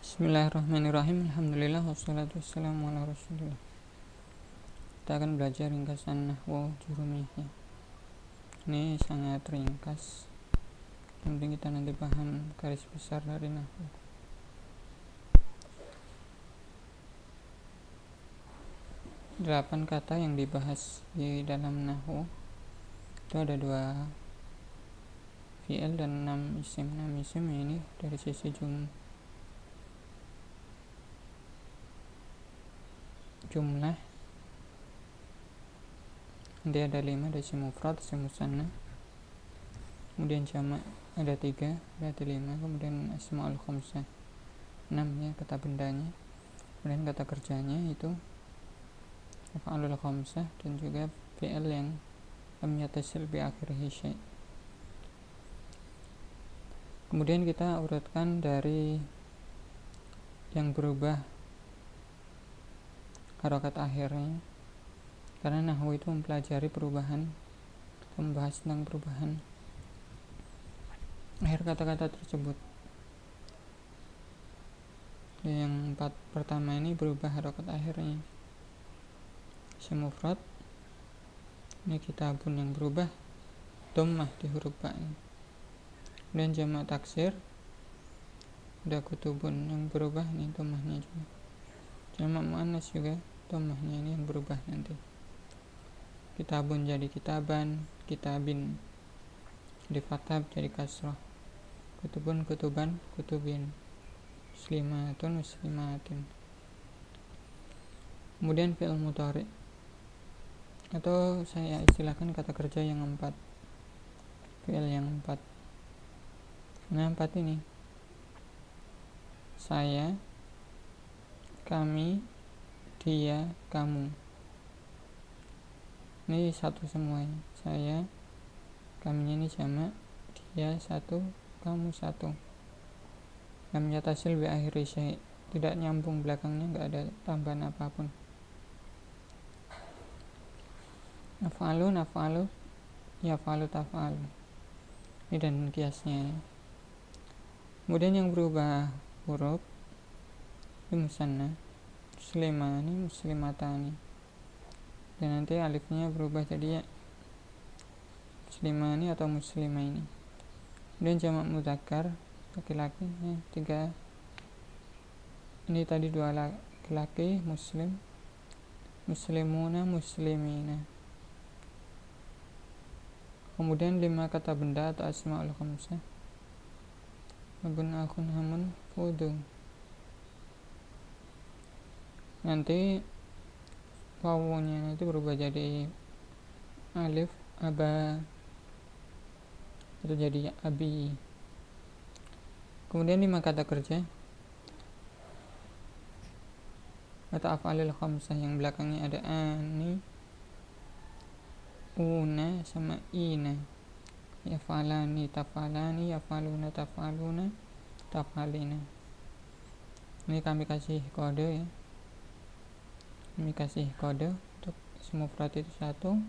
Bismillahirrahmanirrahim. Alhamdulillah wassalatu wassalamu ala rasulillah. Kita akan belajar ringkasan nahwu jurumiyah. Ini sangat ringkas, yang penting kita nanti paham garis besar dari nahwu. Delapan kata yang dibahas di dalam nahwu itu ada 2 fi'il dan 6 isim. 6 isim ini dari sisi jumlah nanti ada 5, ada isim mufrad, isim musanna, kemudian jamak ada 3, berarti 5, kemudian asmaul khamsah 6 ya, kata bendanya, kemudian kata kerjanya itu af'alul khamsah dan juga fi'il yang lam yattasil bi akhirihi syai'. Kemudian kita urutkan dari yang berubah harokat akhirnya, karena nahwu itu mempelajari perubahan, membahas tentang perubahan akhir kata-kata tersebut. Yang 4 pertama ini berubah harokat akhirnya. Isim mufrad ini kitabun yang berubah dhammah di huruf ba. Kemudian jamak taksir ada kutubun yang berubah nih dhammahnya juga. Jamak muannas juga dhammahnya ini yang berubah nanti. Kitabun jadi kitaban, kitabin di fathah jadi kasrah. Kutubun kutuban, kutubin. Muslimatun muslimatin. Kemudian fi'il mudhari atau saya istilahkan kata kerja yang 4, fi'il yang 4. Nah, 4 ini saya, kami, dia, kamu. Ini satu semuanya. Saya, kaminya ini jamak, dia 1, kamu 1. Lam yattasil bi akhiri syai', tidak nyambung belakangnya, enggak ada tambahan apapun. Naf'alu, naf'alu, yaf'alu, taf'alu. Ini dan kiasnya ya. Kemudian yang berubah huruf ini musanna, muslimani, muslimatani, dan nanti alifnya berubah jadi ya, muslimani atau muslimaini. Kemudian jamak mudzakkar laki-laki ya, 3. Ini tadi 2 laki-laki, muslim, muslimuna, muslimina. Kemudian 5 kata benda atau asmaul khamsah. Abun, akhun, hamun, fudu. Nanti wawunya itu berubah jadi alif, aba, itu jadi abi. Kemudian 5 kata kerja atau af'alil khamsah yang belakangnya ada ani, una, sama ina. Yaf'alani, taf'alani, yaf'aluna, taf'aluna, taf'alina. Ini kami kasih kode ya. Kami kasih kode untuk isim mufrad itu 1,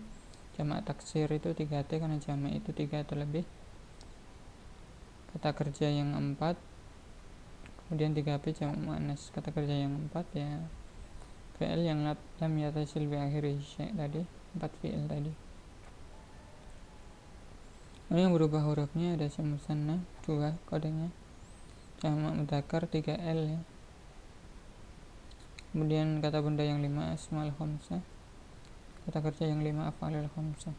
jamak taksir itu 3T karena jamak itu 3 atau lebih. Kata kerja yang 4, kemudian 3P jamak muannas. Kata kerja yang 4 ya fi'il yang lam yattasil bi akhiri syai' tadi, 4 fi'il tadi. Yang berubah hurufnya ada isim musanna 2 kodenya, jamak mudzakkar 3L ya. Kemudian kata benda yang 5 asmaul khamsah, kata kerja yang 5 af'alul khamsah.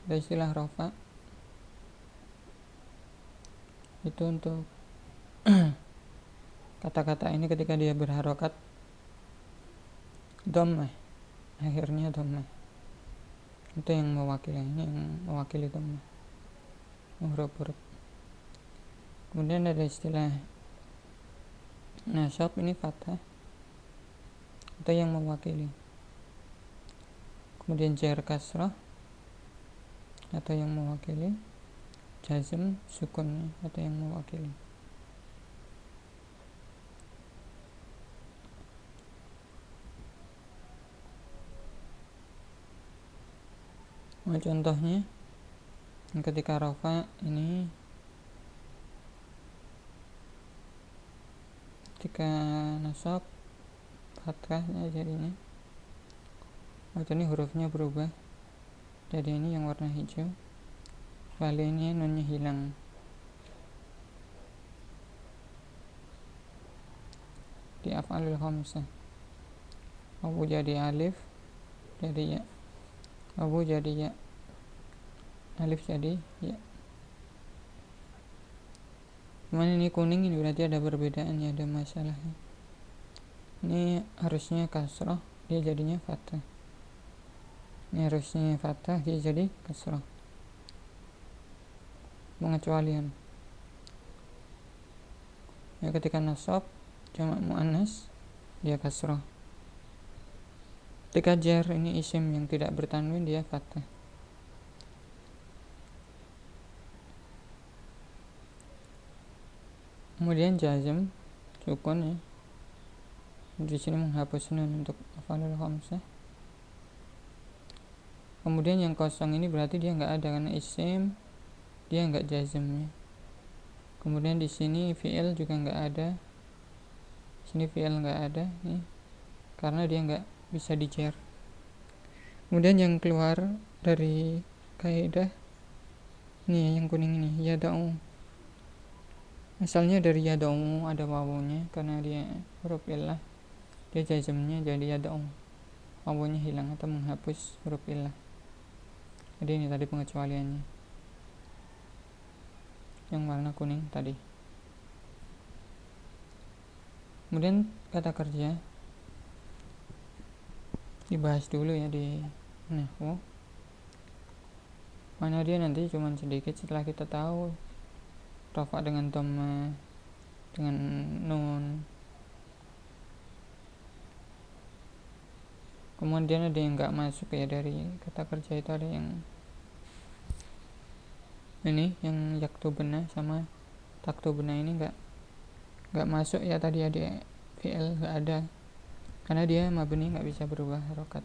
Ada istilah rafa itu untuk kata-kata ini ketika dia berharokat dhammah, akhirnya dhammah, itu yang mewakili, ini yang mewakili dhammah huruf-huruf. Kemudian ada istilah nasab, ini fathah atau yang mewakili. Kemudian jar kasrah atau yang mewakili, jazm sukun atau yang mewakili. Nah, contohnya ketika rafa ini, ketika nasab fathahnya jadinya, atau ini hurufnya berubah jadi ini yang warna hijau, lalu ini nunnya hilang. Di af'alul khamsah wawu jadi alif jadi ya, wawu jadi ya, alif jadi ya. Cuman ini kuning, ini berarti ada perbedaannya, ada masalahnya. Ini harusnya kasrah, dia jadinya fathah. Ini harusnya fathah, dia jadi kasrah. Pengecualian ya, ketika nasab jamak muannas dia kasrah. Ketika jar, ini isim yang tidak bertanwin, dia fathah. Kemudian jazm sukun ya, di sini menghapus nun untuk af'alul khamsah. Kemudian yang kosong ini berarti dia nggak ada karena isim, dia nggak jazm ya. Kemudian di sini fi'il juga nggak ada, sini fi'il nggak ada nih, karena dia nggak bisa dijar. Kemudian yang keluar dari kaidah ini yang kuning ini, yada'u. Asalnya dari yada'u, ada wawunya, karena dia huruf illah, dia jazmnya jadi yada'u, wawunya hilang atau menghapus huruf illah. Jadi ini tadi pengecualiannya yang warna kuning tadi. Kemudian kata kerja dibahas dulu ya di nahwu, mana dia nanti cuman sedikit setelah kita tahu rafa dengan dhamma, dengan nun. Kemudian ada yang nggak masuk ya dari kata kerja itu, ada yang ini yang yaktubna sama taktubna ini nggak masuk ya, tadi ada fi'il nggak ada karena dia mabni, nggak bisa berubah harokat.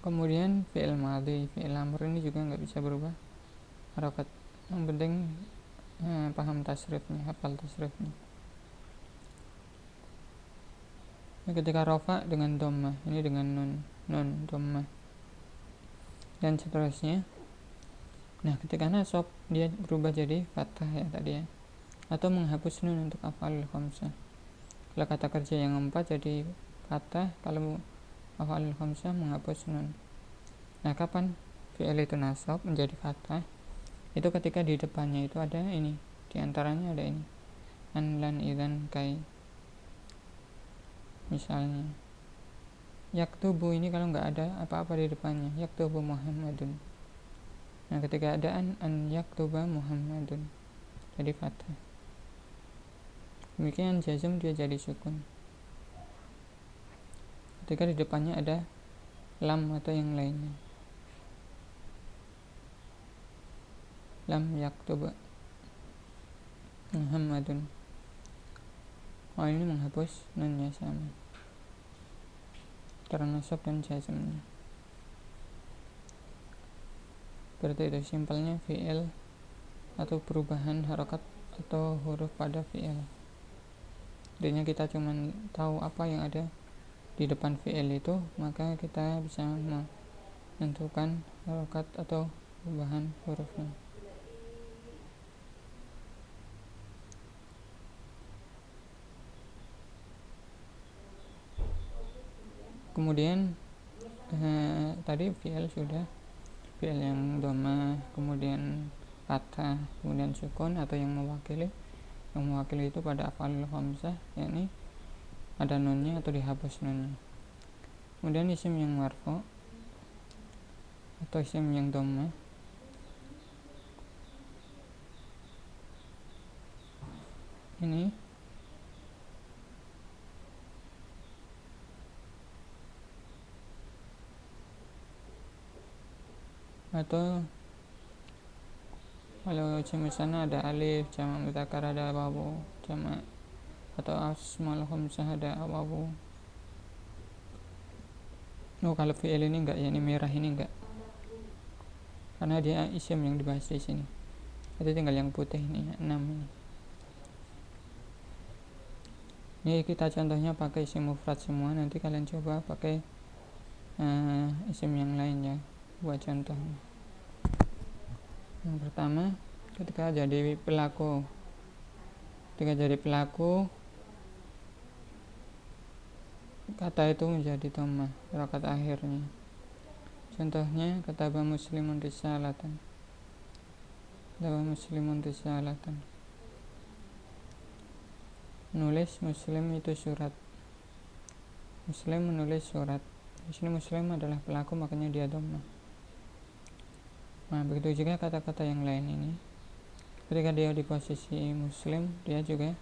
Kemudian fi'il madhi, fi'il amr ini juga nggak bisa berubah harokat. Yang penting paham tasrifnya, hafal tasrifnya. Nah, ketika rafa dengan dhamma, ini dengan nun dhamma dan seterusnya. Nah, ketika nasab dia berubah jadi fathah ya tadi ya, atau menghapus nun untuk af'alul khamsah. Kalau kata kerja yang 4 jadi fathah, kalau af'alul khamsah menghapus nun. Nah, kapan fi'il itu nasab menjadi fathah? Itu ketika di depannya itu ada ini, diantaranya ada ini, an, lan, idzan, kai. Misalnya yaktubu, ini kalau nggak ada apa-apa di depannya, yaktubu Muhammadun. Nah, ketika ada an yaktuba Muhammadun jadi fathah. Demikian jazm dia jadi sukun ketika di depannya ada lam atau yang lainnya. Lam yaktuba Muhammadun, ini menghapus nunnya sama karena nasab dan jazmnya. Berarti itu simpelnya fi'il atau perubahan harokat atau huruf pada fi'il. Artinya kita cuma tahu apa yang ada di depan fi'il itu, maka kita bisa menentukan harokat atau perubahan hurufnya. Kemudian tadi fi'il sudah, fi'il yang dhamma, kemudian fathah, kemudian sukun atau yang mewakili. Yang mewakili itu pada af'alul khamsah, yakni ada nunnya atau dihapus nunnya. Kemudian isim yang marfu atau isim yang dhamma, ini atau kalau isim sana ada alif, jamak mudzakkar ada wawu, jamak atau asmaul khamsah ada wawu. Kalau fi'il ini enggak, ini merah ini enggak, karena dia isim yang dibahas di sini. Itu tinggal yang putih ini 6 ini. Ini kita contohnya pakai isim mufrad semua, nanti kalian coba pakai isim yang lain ya buat contoh. Yang pertama, ketika jadi pelaku kata itu menjadi dhammah harokat akhirnya. Contohnya kataba muslimun risalatan. Nulis muslim itu surat. Muslim menulis surat. Di sini muslim adalah pelaku, makanya dia dhammah. Nah, begitu juga kata-kata yang lain ini. Ketika dia di posisi muslim, dia juga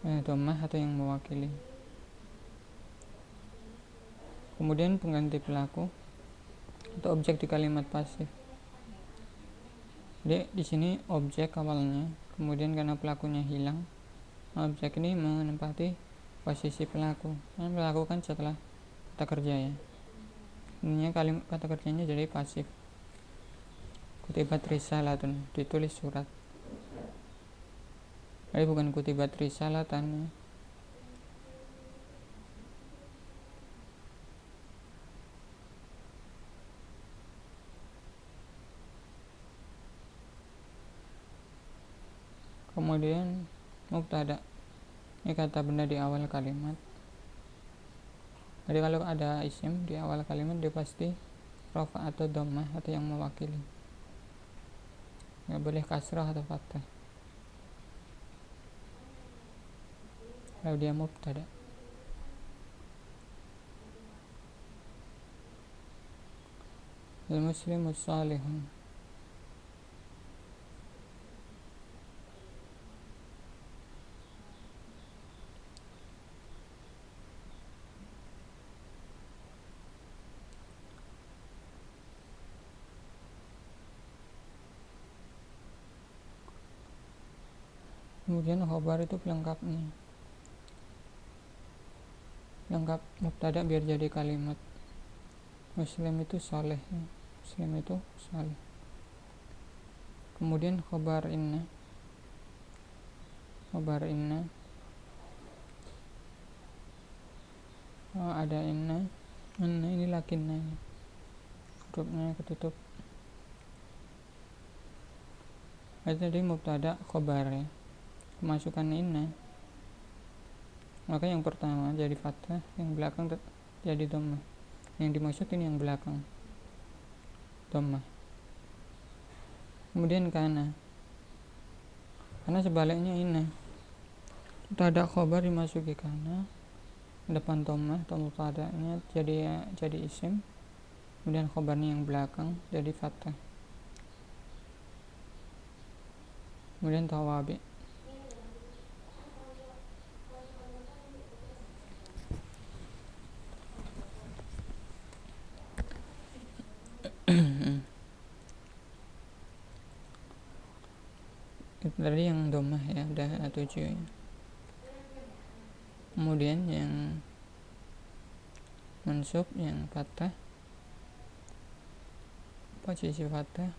dhammah atau yang mewakili. Kemudian pengganti pelaku atau objek di kalimat pasif. Jadi di sini objek awalnya, kemudian karena pelakunya hilang, objek ini menempati posisi pelaku. Karena pelaku kan setelah kata kerja ya. Ini kalimat kata kerjanya jadi pasif. Kutibat risalatun, ditulis surat. Jadi bukan kutibat risalatan ya. Kemudian mubtada, ini kata benda di awal kalimat. Jadi kalau ada isim di awal kalimat, dia pasti rafa atau dhammah atau yang mewakili, nggak boleh kasrah atau fathah kalau dia mubtada. Al-muslimu salihun, kemudian khobar itu pelengkapnya, lengkap mubtada biar jadi kalimat. Muslim itu saleh, muslim itu saleh. Kemudian khobar inna ada inna ini lakinna, hurufnya ketutup. Jadi mubtada khobar ya, kemasukan inna, maka yang pertama jadi fathah, yang belakang jadi dhammah. Yang dimaksud ini yang belakang dhammah. Kemudian karena sebaliknya inna, mubtada khobar dimasuki karena, depan dhammah atau mubtadanya jadi isim, kemudian khobarnya yang belakang jadi fathah. Kemudian tawabi, itu tadi yang dhammah ya, udah 7 ya. Kemudian yang mansub, yang fathah, posisi fathah.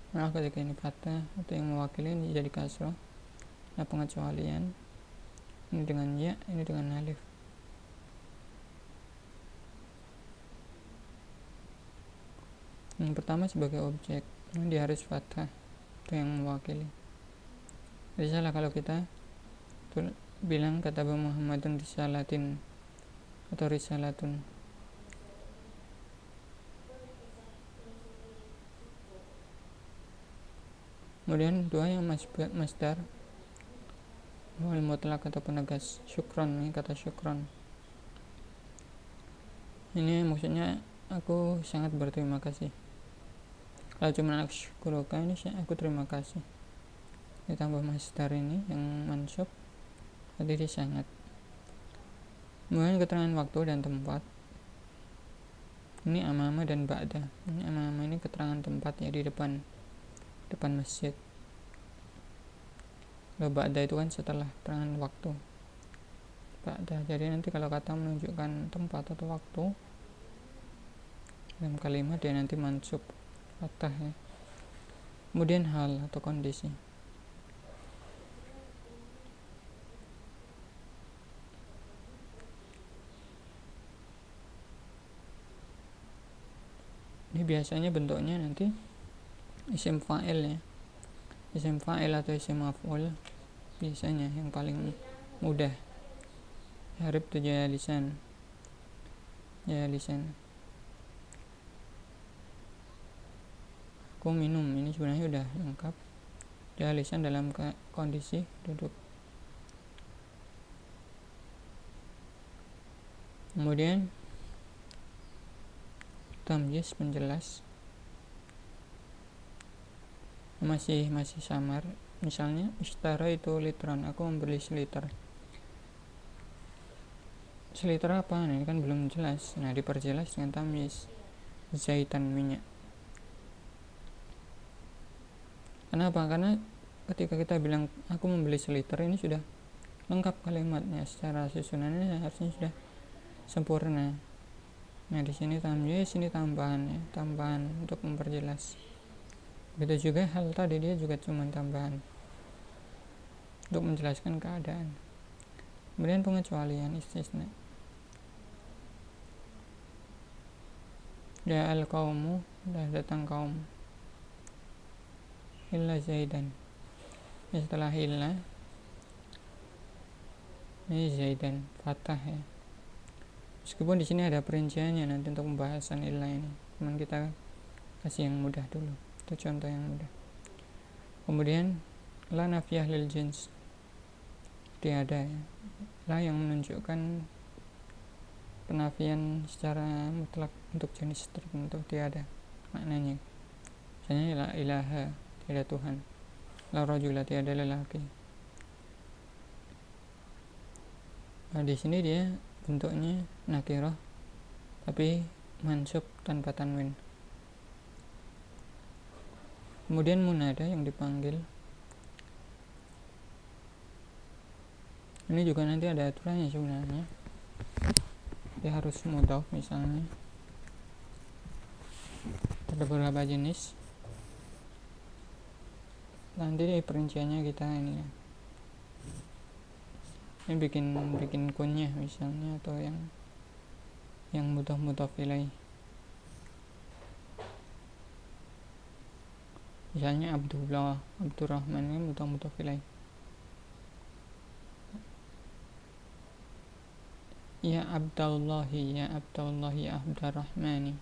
Nah, ketika ini fathah atau yang mewakili ini jadi kasrah. Nah, pengecualian ini dengan ya, ini dengan alif. Yang pertama sebagai objek, ini dia harus fathah atau yang mewakili. Jadi salah kalau kita bilang kataba Muhammadun risalatin atau risalatun. Kemudian dua yang masdar wal mutlak atau penegas, syukron, ini kata syukron. Ini maksudnya aku sangat berterima kasih. Kalau cuma syukuruka, ini aku terima kasih. Ditambah masdar ini yang mansub, jadi sangat. Kemudian keterangan waktu dan tempat. Ini amama dan ba'da. Ini amama ini keterangan tempat ya, di depan masjid. Kalau ba'da itu kan setelah keterangan waktu. ba'da. Jadi nanti kalau kata menunjukkan tempat atau waktu dalam kalimat dia nanti mansub fathah ya. Kemudian hal atau kondisi. Ini biasanya bentuknya nanti isim fa'il ya. Isim fa'il atau isim maf'ul biasanya yang paling mudah. Harib tu jalisan. Jalisan. Aku minum, ini sebenarnya udah lengkap. Jalisan dalam kondisi duduk. Kemudian tamyiz penjelas. Masih samar. Misalnya ishtara itu litron, aku membeli seliter. Seliter apa? Nah, ini kan belum jelas. Nah, diperjelas dengan tamyiz. Zaitan, minyak. Kenapa? Karena ketika kita bilang aku membeli seliter, ini sudah lengkap kalimatnya, secara susunannya harusnya sudah sempurna. Nah, di sini tamyiz, ini tambahan ya, tambahan untuk memperjelas. Begitu juga hal tadi, dia juga cuma tambahan untuk menjelaskan keadaan. Kemudian pengecualian istisna. Ja'al qaumu, dah datang kaum. Illa Zaidan. Ya, setelah illa ini Zaidan fathah ya. Meskipun di sini ada perinciannya nanti untuk pembahasan illa ini, cuman kita kasih yang mudah dulu. Itu contoh yang mudah. Kemudian la nafiyah lil jins, tiada ya. La yang menunjukkan penafian secara mutlak untuk jenis tertentu, tiada maknanya. Misalnya la ilaha, tiada Tuhan. La rajula, tiada lelaki. Nah, di sini dia bentuknya nakirah tapi mansub tanpa tanwin. Kemudian munada yang dipanggil. Ini juga nanti ada aturannya sebenarnya. Dia harus mudhaf misalnya. Ada beberapa jenis. Nanti di perinciannya kita ini ya. Ini bikin kunyah misalnya, atau yang mudhaf ilaih. Misalnya Abdullah, Abdurrahman, ini mudhaf ilaih. Ya Abdallahi, ya Abdallahi, ya Abdurrahmani.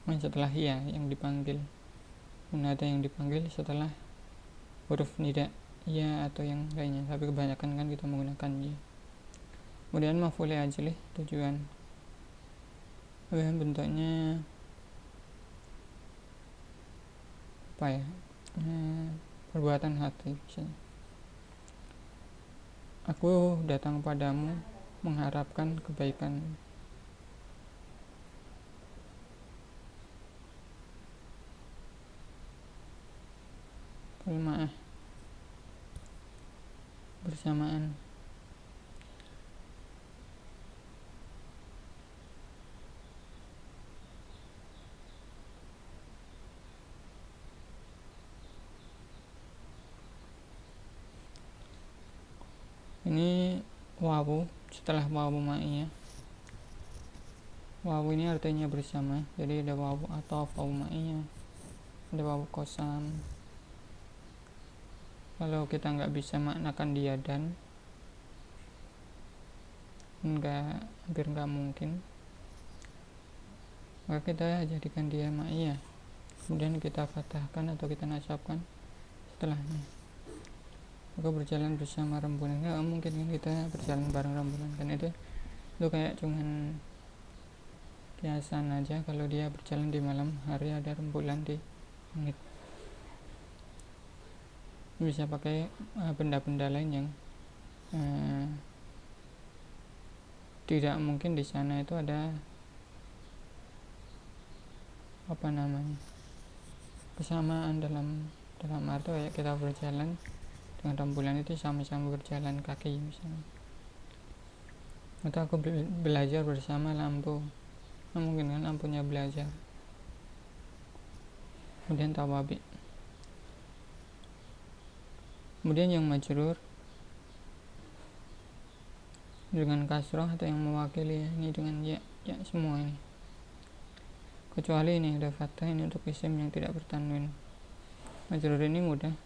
Nah, setelah ya yang dipanggil, munada yang dipanggil setelah huruf nida ya atau yang lainnya, tapi kebanyakan kan kita menggunakan ya. Kemudian maf'ul ajlih, tujuan. Bentuknya apa ya? Perbuatan hati misalnya. Aku datang padamu mengharapkan kebaikan. Kalma'ah, bersamaan. Ini wawu, setelah wawu ma'iyah. Wawu ini artinya bersama, jadi ada wawu atau wawu ma'iyah, ada wawu qasam. Kalau kita nggak bisa maknakan dia dan, hampir nggak mungkin, maka kita jadikan dia ma'iyah, kemudian kita fathahkan atau kita nasabkan setelahnya. Maka berjalan bersama rembulan, nggak mungkin kan kita berjalan bareng rembulan, kan itu kayak cuman kiasan aja. Kalau dia berjalan di malam hari ada rembulan di langit, bisa pakai benda-benda lain yang tidak mungkin di sana itu ada kesamaan dalam arti kayak kita berjalan dengan rembulan itu sama-sama berjalan kaki misalnya, atau aku belajar bersama lampu, mungkin kan lampunya belajar. Kemudian tawabi. Kemudian yang majrur dengan kasroh atau yang mewakili ini dengan ya semua ini, kecuali ini ada fathah, ini untuk isim yang tidak bertanwin. Majrur ini mudah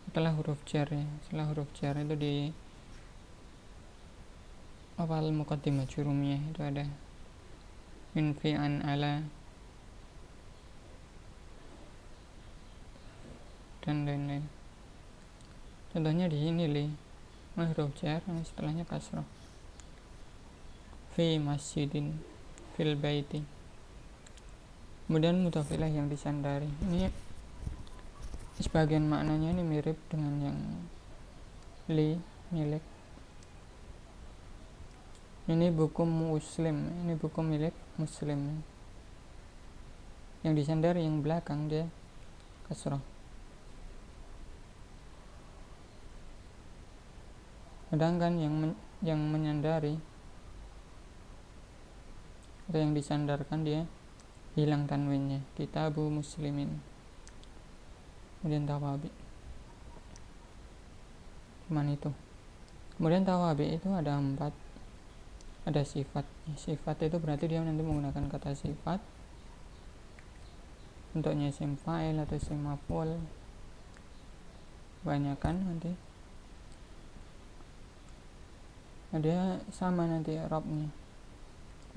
setelah huruf jar ya. Setelah huruf jar itu di awal muqaddimah jurumiyah itu ada min fi an ala dan lain-lain. Contohnya di sini li huruf jar setelahnya kasroh. Fi masjidin, fil baiti. Kemudian mudhafilah yang disandari. Ini sebagian maknanya ini mirip dengan yang li, milik. Ini buku muslim, ini buku milik muslim. Yang disandari yang belakang dia kasroh. Sedangkan yang menyandari atau yang disandarkan dia hilang tanwinnya, kitabu muslimin. Kemudian tawabi, cuman itu. Kemudian tawabi itu ada 4, ada sifat. Sifat itu berarti dia nanti menggunakan kata sifat, bentuknya isim fa'il atau isim maf'ul, kebanyakan nanti dia sama nanti i'rabnya.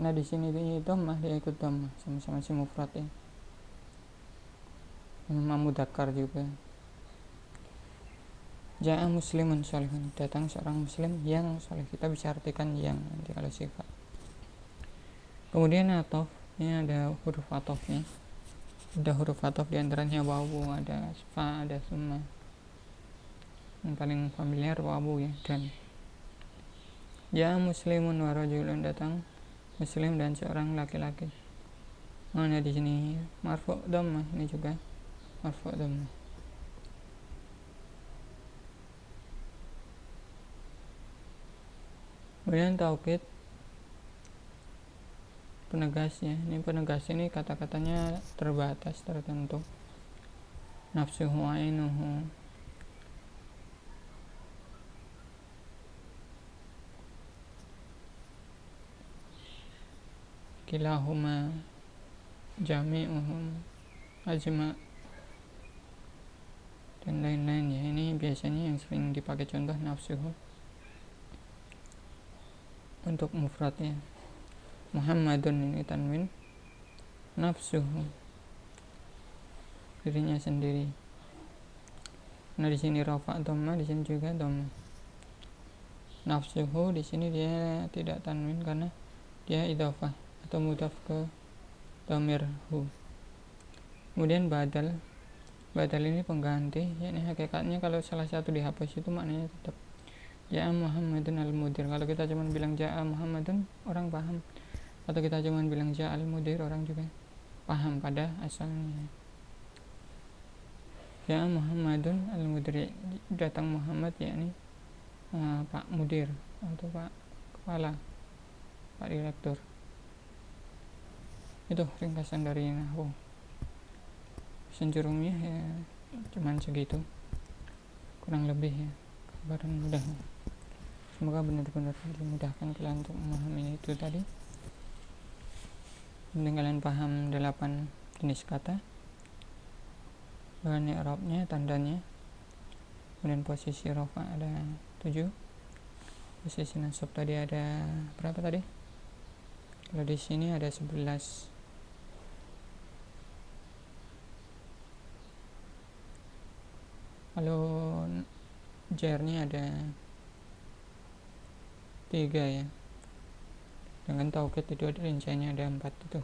Nah di sini ini dhammah, dia ikut dhammah sama-sama si mufrad ya. Memang mudzakkar juga. Ja'a muslimun sholihun, datang seorang muslim yang sholih. Kita bisa artikan yang nanti kalau sifat. Kemudian atof, ini ada huruf atofnya. Ada huruf atof diantaranya wawu, ada fa, ada summa. Yang paling familiar wawu ya, dan ya muslimun wa rajulun, datang muslim dan seorang laki-laki. Mana di sini marfu' dhammah, ini juga marfu' dhammah. Kemudian taukid, penegasnya. Ini penegas ini kata-katanya terbatas, tertentu. Nafsuhu ainuhu, kilahuma, jami'uhum, ajma, dan lain-lain ya. Ini biasanya yang sering dipakai contoh nafsuhu untuk mufradnya. Muhammadun ini tanwin, nafsuhu dirinya sendiri. Nah di sini rafa' dhamma, di sini juga dhamma. Nafsuhu di sini dia tidak tanwin karena dia idhofah atau mudhaf ke dhamir hu. Kemudian badal ini pengganti, yakni hakikatnya kalau salah satu dihapus itu maknanya tetap. Ja'a Muhammadun al-mudir, kalau kita cuma bilang Ja'a Muhammadun orang paham, atau kita cuma bilang Ja'a al-mudir orang juga paham pada asalnya. Ja'a Muhammadun al-mudir, datang Muhammad yakni Pak Mudir atau Pak Kepala, Pak Direktur. Itu ringkasan dari nahwu. Senjurumnya ya cuman segitu, kurang lebih ya, kabaran mudah. Semoga benar-benar dimudahkan kalian untuk memahami itu tadi. Mending kalian paham 8 jenis kata, bahan i'rabnya, tandanya. Kemudian posisi rafa ada 7, posisi nasab tadi ada berapa tadi? Kalau di sini ada 11. Kalau jarnya ada 3 ya. Dengan taukid itu rinciannya ada 4 itu.